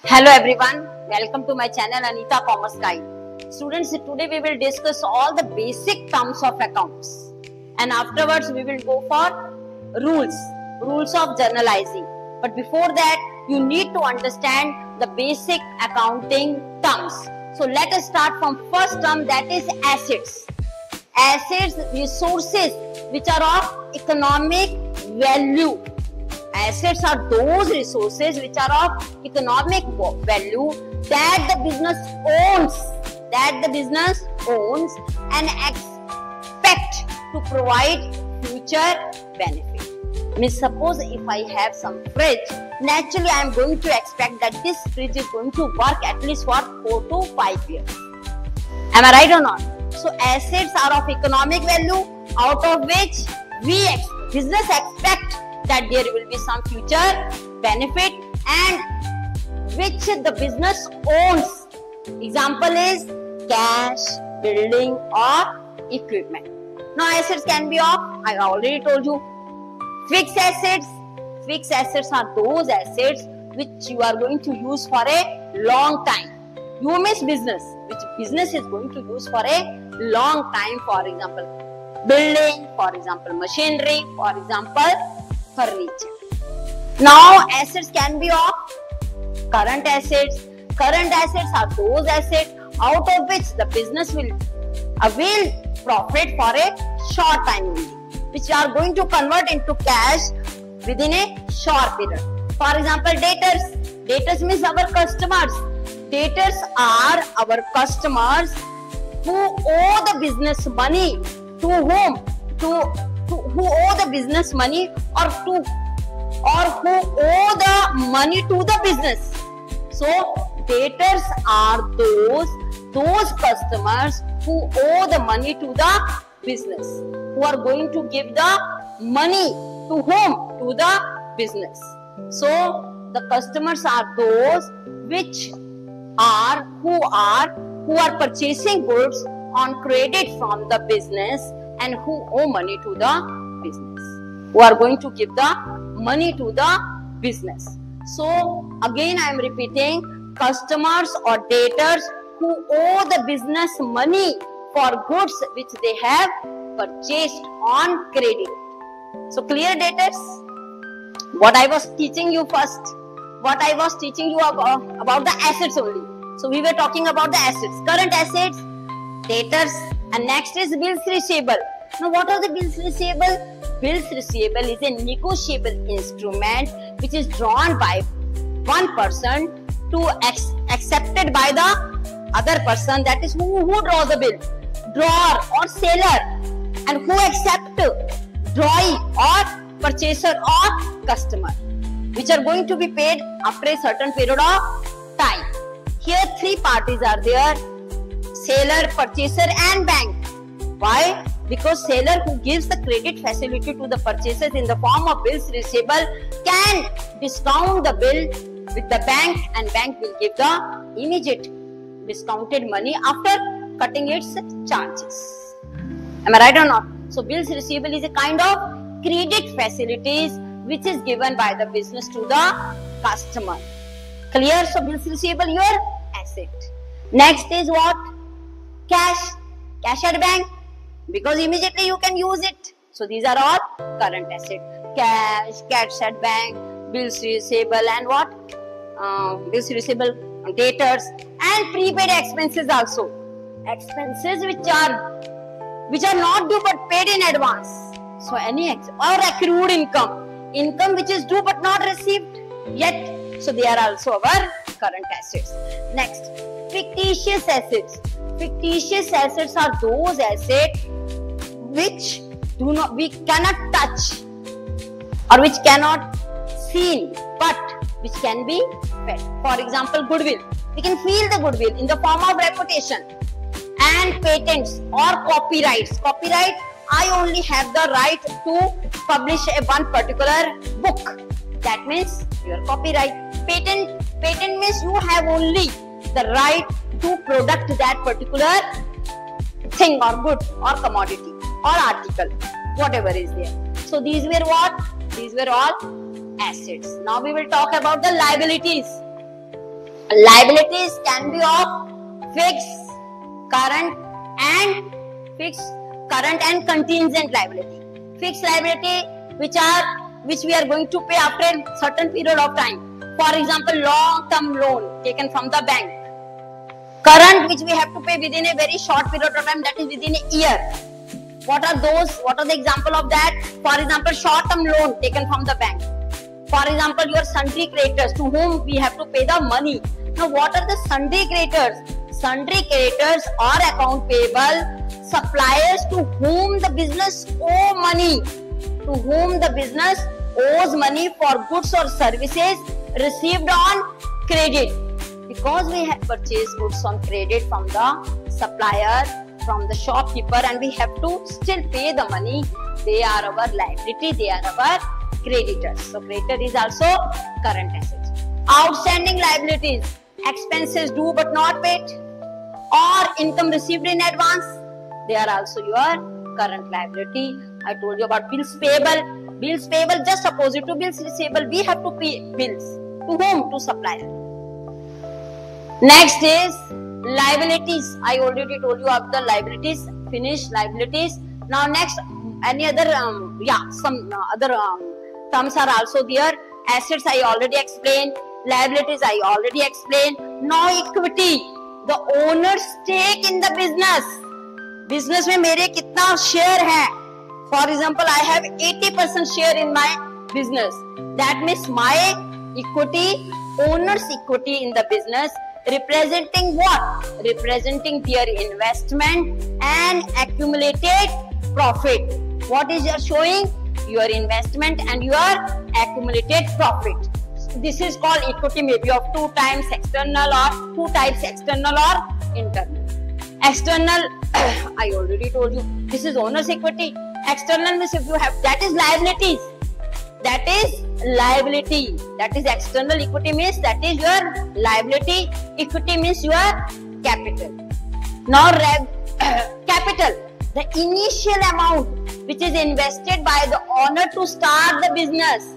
Hello everyone, welcome to my channel Anita Commerce Guide. Students, today we will discuss all the basic terms of accounts and afterwards we will go for rules of journalizing. But before that, you need to understand the basic accounting terms. So let us start from first term, that is assets. Assets, resources which are of economic value. Assets are those resources which are of economic value that the business owns and expect to provide future benefit. Means suppose if I have some fridge, naturally I am going to expect that this fridge is going to work at least for 4 to 5 years. Am I right or not? So assets are of economic value out of which business expect that there will be some future benefit and which the business owns. Example is cash, building or equipment. Now assets can be of, I already told you, fixed assets. Fixed assets are those assets which you are going to use for a long time. You miss business, which business is going to use for a long time. For example, building, for example, machinery, for example, furniture. Now assets can be of current assets. Current assets are those assets out of which the business will avail profit for a short time only, which are going to convert into cash within a short period. For example, debtors. Debtors means our customers. Debtors are our customers who owe the business money. To whom? Who owe the business money or who owe the money to the business. So debtors are those customers who owe the money to the business, who are going to give the money to whom? To the business. So the customers are those who are purchasing goods on credit from the business and who owe money to the business, who are going to give the money to the business. So again I am repeating, customers or debtors who owe the business money for goods which they have purchased on credit. So clear, debtors? What I was teaching you first, about the assets only. So we were talking about the assets, current assets, debtors, and next is bills receivable. Now what are the bills receivable? Bills receivable is a negotiable instrument which is drawn by one person to accepted by the other person, that is who draws the bill, drawer or seller, and who accept drawee or purchaser or customer, which are going to be paid after a certain period of time. Here three parties are there: seller, purchaser and bank. Why? Because seller who gives the credit facility to the purchasers in the form of bills receivable can discount the bill with the bank, and bank will give the immediate discounted money after cutting its charges. Am I right or not? So bills receivable is a kind of credit facilities which is given by the business to the customer. Clear? So bills receivable, your asset. Next is what? Cash. Cash at bank, because immediately you can use it. So these are all current assets. Cash at bank, bills receivable, and what? Bills receivable, debtors, and prepaid expenses also. Expenses which are not due but paid in advance. So any or accrued income which is due but not received yet. So they are also our current assets. Next, fictitious assets. Fictitious assets are those assets which we cannot touch or which cannot seen, but which can be felt. For example, goodwill. We can feel the goodwill in the form of reputation, and patents or copyrights. Copyright, I only have the right to publish one particular book. That means your copyright. Patent means you have only the right to product that particular thing or good or commodity or article, whatever is there. So these were what? These were all assets. Now we will talk about the liabilities. Liabilities can be of fixed, current and contingent liability. Fixed liability which we are going to pay after a certain period of time. For example, long-term loan taken from the bank. Current which we have to pay within a very short period of time, that is within a year. What are those? What are the example of that? For example, short-term loan taken from the bank. For example, your sundry creditors to whom we have to pay the money. Now, what are the sundry creditors? Sundry creditors are account payable suppliers to whom the business owe money. To whom the business owes money for goods or services received on credit. Because we have purchased goods on credit from the supplier, from the shopkeeper, and we have to still pay the money, they are our liability, they are our creditors. So creditor is also current assets. Outstanding liabilities, expenses due but not paid, or income received in advance, they are also your current liability. I told you about bills payable. Bills payable just opposite to bills receivable. We have to pay bills. To whom? To supplier. Next is liabilities. I already told you of the liabilities. Finished liabilities. Now next, any other some other terms are also there. Assets I already explained. Liabilities I already explained. Now equity, the owner's stake in the business. Business में मेरे कितना share है? For example, I have 80% share in my business. That means my equity, owner's equity in the business, representing what? Representing their investment and accumulated profit. What is your showing? Your investment and your accumulated profit. This is called equity, maybe of two types, external or internal. External, I already told you, this is owner's equity. External means if you have, that is liabilities. That is liability. That is external equity means that is your liability. Equity means your capital. Now capital, the initial amount which is invested by the owner to start the business.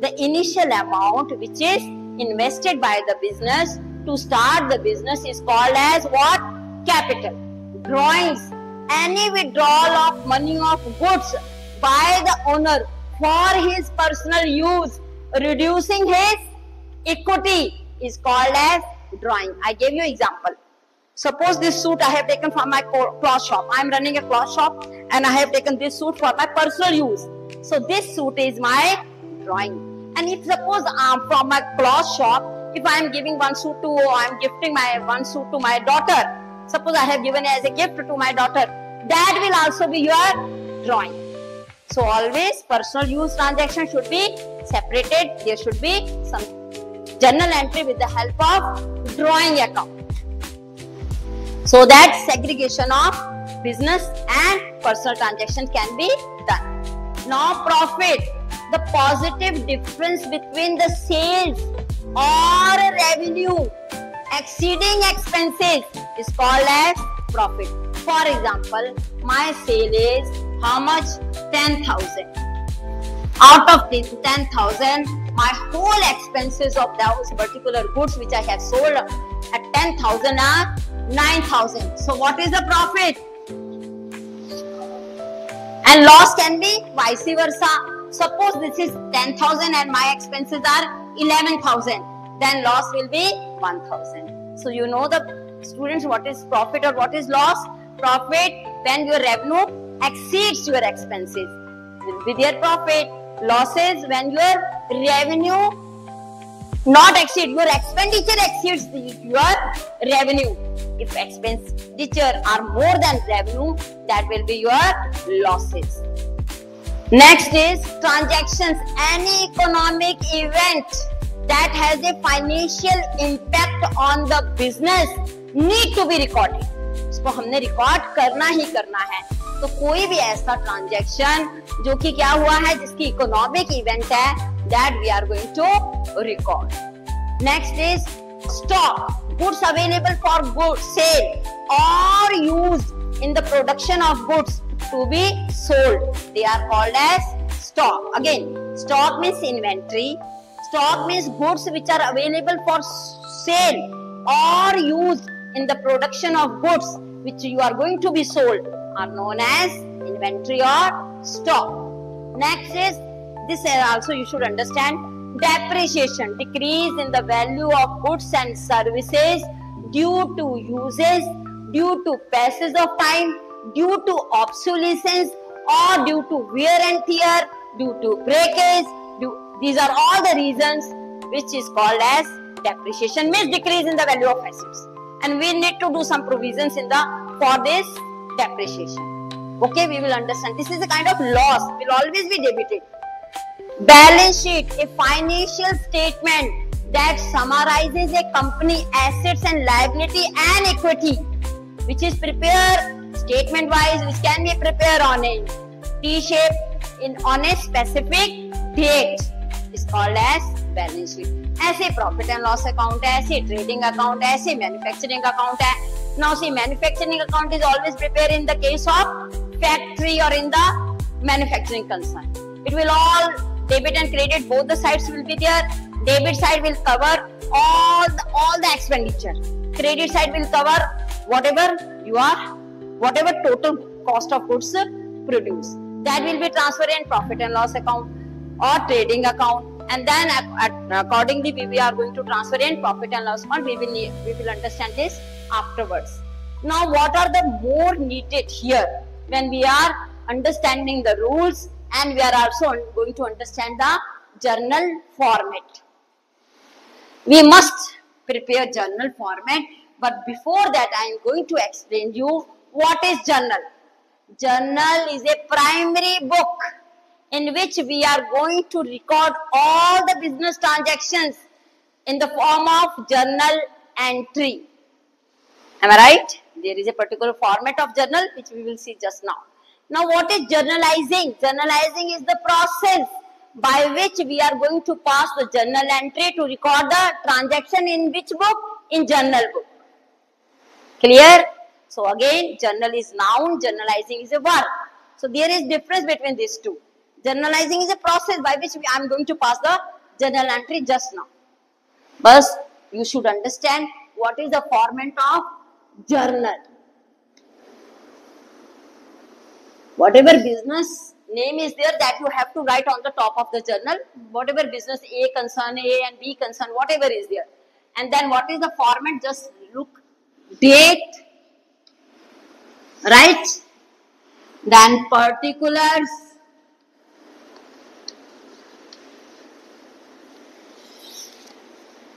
The initial amount which is invested by the business to start the business is called as what? Capital. Drawings, any withdrawal of money of goods by the owner for his personal use, reducing his equity, is called as drawing. I gave you example. Suppose this suit I have taken from my cloth shop. I am running a cloth shop and I have taken this suit for my personal use. So this suit is my drawing. And if suppose from my cloth shop, if I am giving one suit to, I am gifting my one suit to my daughter. Suppose I have given as a gift to my daughter. That will also be your drawing. So always personal use transaction should be separated. There should be some journal entry with the help of drawing account. So that segregation of business and personal transaction can be done. Now profit, the positive difference between the sales or revenue exceeding expenses is called as profit. For example, my sale is how much? 10,000. Out of 10,000, my whole expenses of those particular goods which I have sold at 10,000 are 9,000. So what is the profit? And loss can be vice versa. Suppose this is 10,000 and my expenses are 11,000. Then loss will be 1,000. So you know the students what is profit or what is loss? Profit when your revenue exceeds your expenses will be their profit. Losses when your revenue not exceed, your expenditure exceeds your revenue. If expenditure are more than revenue, that will be your losses. Next is transactions. Any economic event that has a financial impact on the business need to be recorded. इसको हमने record करना ही करना है. तो कोई भी ऐसा transaction जो कि क्या हुआ है, जिसकी इकोनॉमिक इवेंट है, that we are going to record. Next is stock. Goods available for goods sale or used in the production of goods to be sold. They are called as stock. Again, stock means inventory. Stock means goods which are available for sell or used in the production of goods which you are going to be sold are known as inventory or stock. Next is, this also you should understand, depreciation, decrease in the value of goods and services due to uses, due to passage of time, due to obsolescence, or due to wear and tear, due to breakage. These are all the reasons which is called as depreciation, means decrease in the value of assets. And we need to do some provisions for this depreciation. Okay, we will understand. This is a kind of loss, will always be debited. Balance sheet, a financial statement that summarizes a company assets and liability and equity, which is prepared statement wise, which can be prepared on a T-shape on a specific date, is called as balance sheet. ऐसे profit and loss account है, ऐसे trading account है, ऐसे manufacturing account है. Now see, manufacturing account is always prepared in the case of factory or in the manufacturing concern. It will all debit and credit, both the sides will be there. Debit side will cover all the expenditure. Credit side will cover whatever total cost of goods produced. That will be transferred in profit and loss account or trading account, and then accordingly we are going to transfer in profit and loss account. We will understand this afterwards. Now, what are the more needed here when we are understanding the rules, and we are also going to understand the journal format. We must prepare journal format, but before that I am going to explain you what is journal. Journal is a primary book in which we are going to record all the business transactions in the form of journal entry. Am I right? There is a particular format of journal which we will see just now. Now, what is journalizing? Journalizing is the process by which we are going to pass the journal entry to record the transaction in which book? In journal book. Clear? So again, journal is noun, journalizing is a verb. So there is difference between these two. Journalizing is a process by which I am going to pass the journal entry just now. But you should understand what is the format of journal. Whatever business name is there, that you have to write on the top of the journal. Whatever business A concern, A and B concern, whatever is there. And then what is the format? Just look, date, right? Then particulars,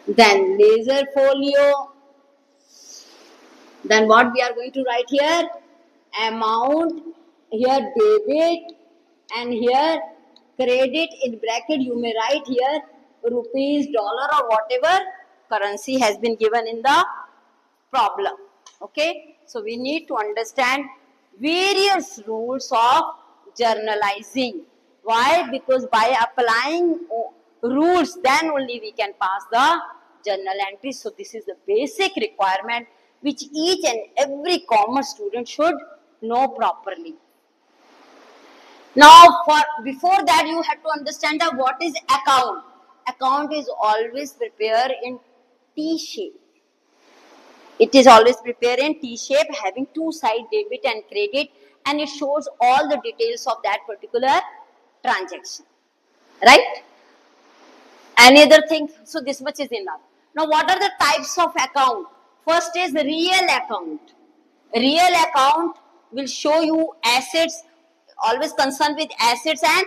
then laser folio, then what we are going to write here? Amount, here debit, and here credit. In bracket you may write here rupees, dollar, or whatever currency has been given in the problem. Okay, so we need to understand various rules of journalizing. Why? Because by applying rules, then only we can pass the journal entry. So this is the basic requirement which each and every commerce student should know properly. Now, before that, you have to understand that what is account. Account is always prepared in T-shape. It is always prepared in T-shape, having two sides, debit and credit, and it shows all the details of that particular transaction. Right? Any other thing? So this much is enough. Now, what are the types of account? First is real account. Real account will show you assets, always concerned with assets and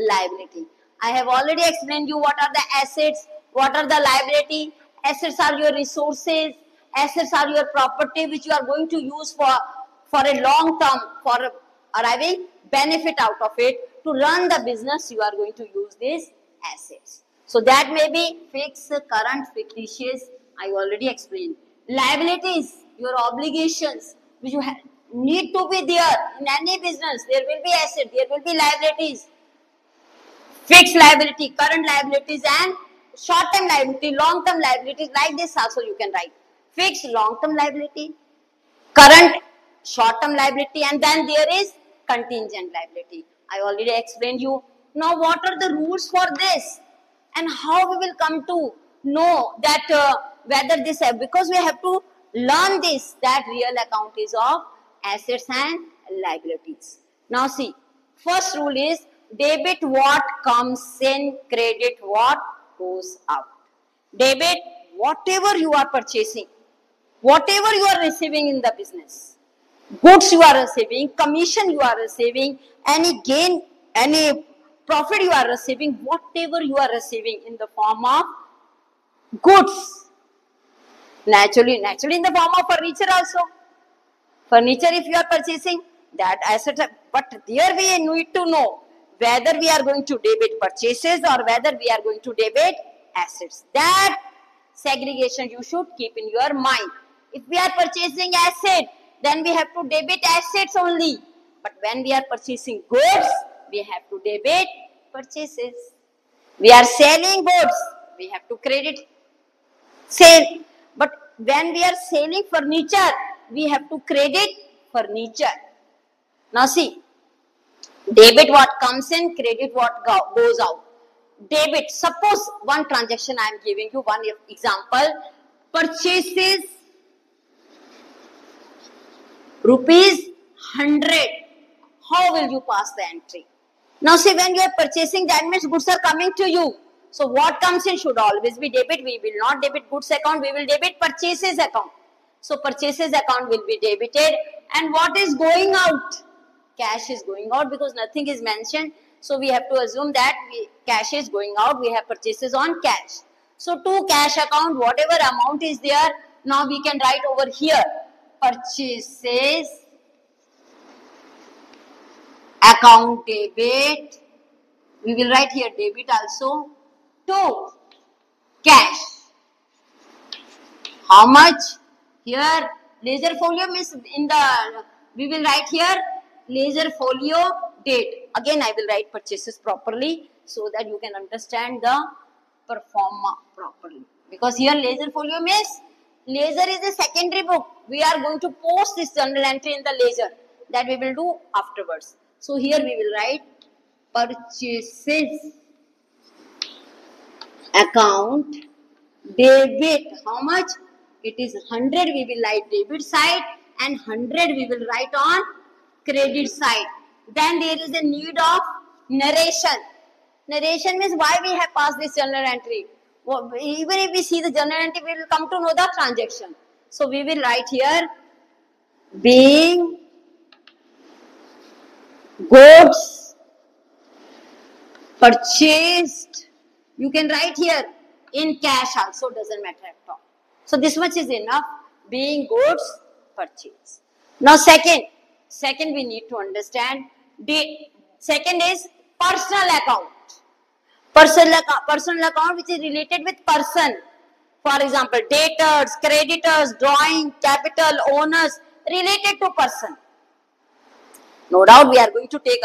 liability. I have already explained you what are the assets, what are the liability. Assets are your resources, assets are your property which you are going to use for a long term, for arriving benefit out of it. To run the business, you are going to use these assets. So that may be fixed, current, fictitious, I already explained. Liabilities, your obligations which you need to be there in any business. There will be asset, there will be liabilities. Fixed liability, current liabilities, and short-term liability, long-term liabilities. Like this also you can write. Fixed long-term liability, current short-term liability, and then there is contingent liability. I already explained you. Now what are the rules for this? And how we will come to know that whether this, because we have to learn this, that real account is of assets and liabilities. Now see, first rule is debit what comes in, credit what goes out. Debit whatever you are purchasing, whatever you are receiving in the business, goods you are receiving, commission you are receiving, any gain, any profit you are receiving, whatever you are receiving in the form of goods, naturally in the form of furniture also. Furniture if you are purchasing, that asset, but there we need to know whether we are going to debit purchases or whether we are going to debit assets. That segregation you should keep in your mind. If we are purchasing asset, then we have to debit assets only. But when we are purchasing goods, we have to debit purchases. We are selling goods, we have to credit sale. But when we are selling furniture, we have to credit furniture. Now see, debit what comes in, credit what goes out. Debit, suppose one transaction I am giving you, one example, purchases rupees 100. How will you pass the entry? Now see, when you are purchasing, that means goods are coming to you. So what comes in should always be debit. We will not debit goods account, we will debit purchases account. So purchases account will be debited. And what is going out? Cash is going out because nothing is mentioned. So we have to assume that cash is going out. We have purchases on cash. So to cash account, whatever amount is there, now we can write over here purchases account debit. We will write here debit also to cash. How much? Here ledger folio means in the, we will write here ledger folio date. Again I will write purchases properly so that you can understand the performa properly. Because here ledger folio means ledger is a secondary book. We are going to post this journal entry in the ledger, that we will do afterwards. So here we will write purchases account debit. How much? It is 100. We will write debit side and 100 we will write on credit side. Then there is a need of narration. Narration means why we have passed this journal entry. Well, even if we see the journal entry, we will come to know the transaction. So we will write here being goods purchased. You can write here in cash also, doesn't matter at all. So this much is enough, being goods purchased. Now second we need to understand, the second is personal account. Personal account which is related with person. For example, debtors, creditors, drawing, capital, owners, related to person. No doubt we are going to take,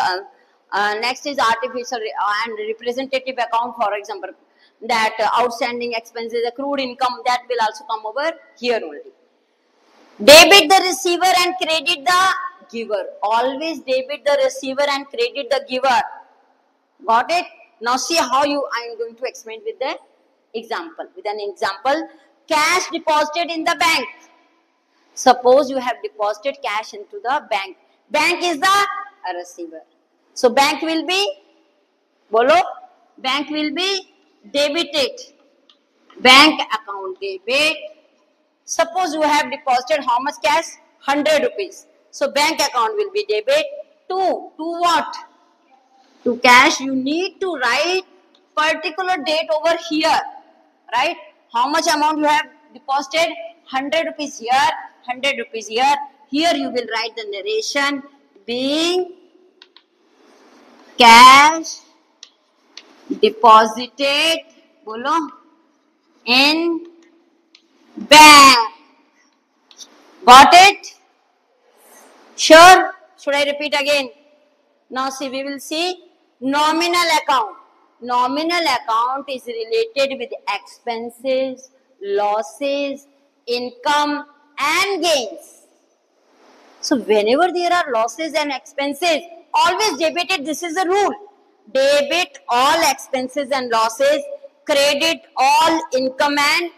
next is artificial and representative account, for example, that outstanding expenses, accrued income, that will also come over here only. Debit the receiver and credit the giver. Always debit the receiver and credit the giver. Got it? Now see how I am going to explain with the example. With an example, cash deposited in the bank. Suppose you have deposited cash into the bank. Bank is the receiver. So bank will be, bolo, bank will be debited. Bank account debit. Suppose you have deposited how much cash? 100 rupees. So bank account will be debit to what? To cash. You need to write particular date over here, right? How much amount you have deposited? 100 rupees here, 100 rupees here. Here you will write the narration being cash deposited, bolo, in bank. Got it? Sure? Should I repeat again? Now see, we will see nominal account. Nominal account is related with expenses, losses, income and gains. So whenever there are losses and expenses, always debit it. This is the rule. Debit all expenses and losses, credit all income and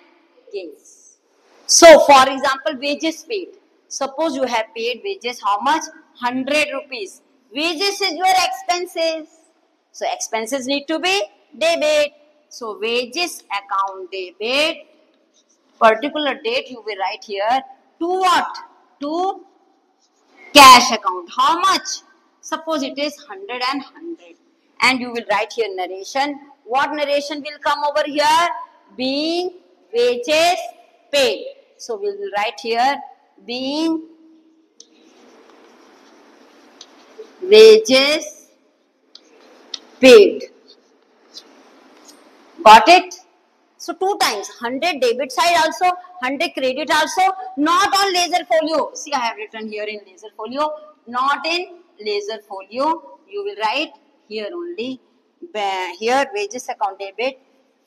gains. So for example, wages paid. Suppose you have paid wages how much? 100 rupees. Wages is your expenses. So expenses need to be debit. So wages account debit. Particular date you will write here to what? To cash account. How much? Suppose it is 100 and 100. And you will write here narration. What narration will come over here? Being wages paid. So we will write here being wages paid. Got it? So two times, 100 debit side also, 100 credit also, not on laser folio. See, I have written here in laser folio, not in laser folio. You will write here only. Here wages account debit.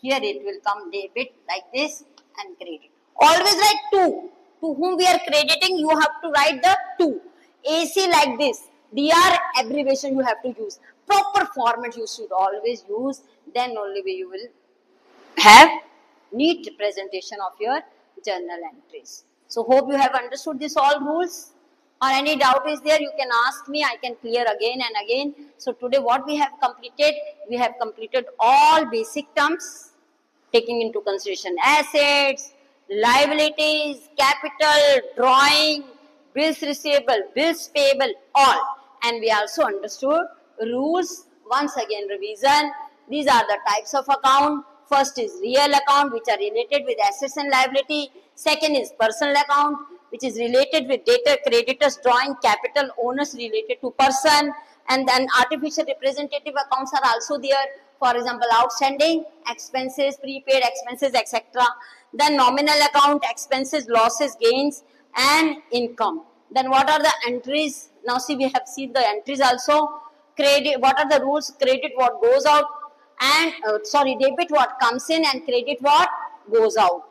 Here it will come debit like this and credit. Always write 2. To whom we are crediting, you have to write the 2. AC like this. DR abbreviation you have to use. Proper format you should always use. Then only you will have neat presentation of your journal entries. So hope you have understood this all rules, or any doubt is there, you can ask me, I can clear again and again. So today what we have completed all basic terms, taking into consideration assets, liabilities, capital, drawing, bills receivable, bills payable, all. And we also understood rules. Once again revision. These are the types of account. First is real account, which are related with assets and liability. Second is personal account, which is related with debtor, creditors, drawing, capital, owners related to person. And then artificial representative accounts are also there. For example, outstanding, expenses, prepaid expenses, etc. Then nominal account, expenses, losses, gains, and income. Then what are the entries? Now see, we have seen the entries also. Credit, what are the rules? Credit what goes out, and debit what comes in, and credit what goes out.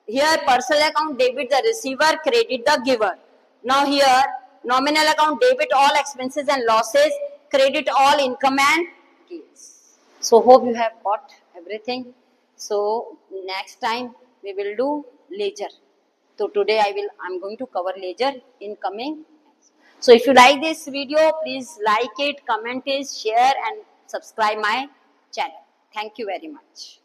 Here personal account, debit the receiver, credit the giver. Now here nominal account, debit all expenses and losses, credit all income and gains. So hope you have got everything. So next time we will do ledger. So today I'm going to cover ledger in coming. So if you like this video, please like it, comment it, share and subscribe my channel. Thank you very much.